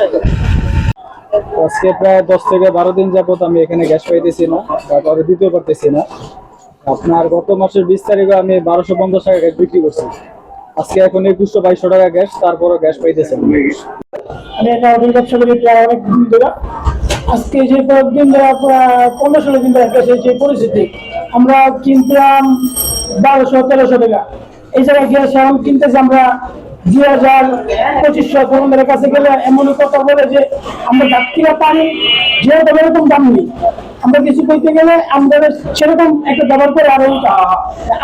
টাকা। আজকে প্রায় 10 থেকে 12 দিন যাবত আমি এখানে গ্যাস পাইতেছি না, তারপরে দিতেও পারতেছি না। আপনার গত মাসের 20 তারিখে আমি 1250 টাকা গ্যাস বিক্রি করছি। আজকে এখন 2100-2200 টাকা গ্যাস, তারপরও গ্যাস পাইতেছি না। আমি একটা হোটেল ব্যবসা করি প্রায় অনেক দিন ধরে। আজকে যে কয়েকদিন ধরে প্রায় 15-16 দিন ধরে গ্যাসের যে পরিস্থিতি, আমরা কিনতাম 1200-1300 টাকা, এই জায়গায় গ্যাস এখন কিনতেছি আমরা 2000-2500। তোমাদের কাছে গেলে এমন কথা বলে যে আমরা যাত্রীরা পানি যেরকম এরকম দাম নেই, আমরা কিছু করতে গেলে আমাদের সেরকম একটা ব্যবহার করে আরো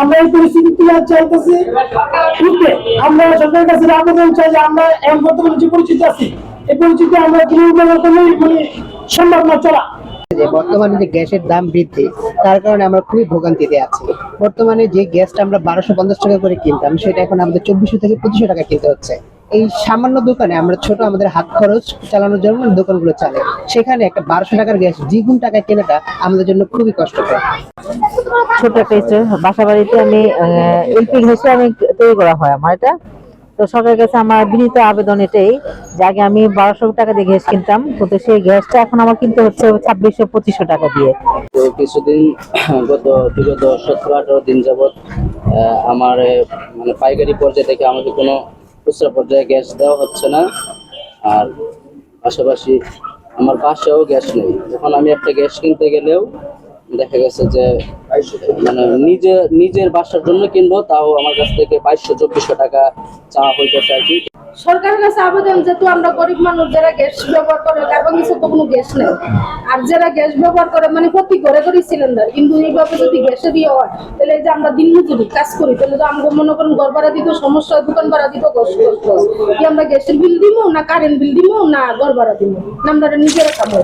আমরা এই পরিস্থিতি চাইতেছি উঠতে। আমরা সরকারের কাছে আবেদন চাই যে আমরা এমন বর্তমানে যে পরিস্থিতি আছি, এই পরিস্থিতি আমরা মানে সম্ভব না চলা। বর্তমানে যে গ্যাসের দাম বৃদ্ধি, তার কারণে আমরা খুবই ভোগান্তিতে আছি। বর্তমানে যে গ্যাসটা আমরা 1250 টাকা করে কিনতাম, সেটা এখন আমাদের 2400 থেকে 2500 টাকা কিনতে হচ্ছে। এই সামান্য দোকানে আমরা ছোট আমাদের হাত খরচ চালানোর জন্য দোকানগুলো চালে, সেখানে একটা 1200 টাকার গ্যাস দ্বিগুণ টাকায় কেনাটা আমাদের জন্য খুবই কষ্টকর। ছোট একটা বাসা বাড়িতে আমি এলপি গ্যাসে আমি তৈরি করা হয় আমার এটা। তো সরকারের কাছে আমার বিনীত আবেদন এটাই যে আগে আমি 1200 টাকা দিয়ে গ্যাস কিনতাম, কিন্তু সেই গ্যাসটা এখন আমার কিনতে হচ্ছে 2600-2500 টাকা দিয়ে। তো কিছুদিন বিগত 17-18 দিন যাবৎ আমার মানে পাইকারি পর্যায়ে থেকে আমাকে কোনো খুচরা পর্যায়ে গ্যাস দেওয়া হচ্ছে না। আর পাশাপাশি আমার বাসায়ও গ্যাস নেই। এখন আমি একটা গ্যাস কিনতে গেলেও দেখা গেছে যে মানে নিজের বাসার জন্য কিনবো, তাও আমার কাছ থেকে 2200-2400 টাকা চাওয়া হইতেছে আর কি। সরকারের কাছে আবেদন, যেহেতু আমরা গরিব মানুষ, যারা গ্যাস ব্যবহার করে কার্বন কিছু তো কোনো গ্যাস নেই, আর যারা গ্যাস ব্যবহার করে মানে প্রতি ঘরে ঘরে সিলিন্ডার, কিন্তু এইভাবে যদি গ্যাসের ইয়ে হয় তাহলে এই যে আমরা দিন মজুরি কাজ করি, তাহলে তো আমরা মনে করেন ঘর ভাড়া দিতে সমস্যা, দোকান ভাড়া দিতে কষ্ট, কি আমরা গ্যাসের বিল দিব না কারেন্ট বিল দিব না ঘর ভাড়া দিব, না আমরা নিজেরা খাবো।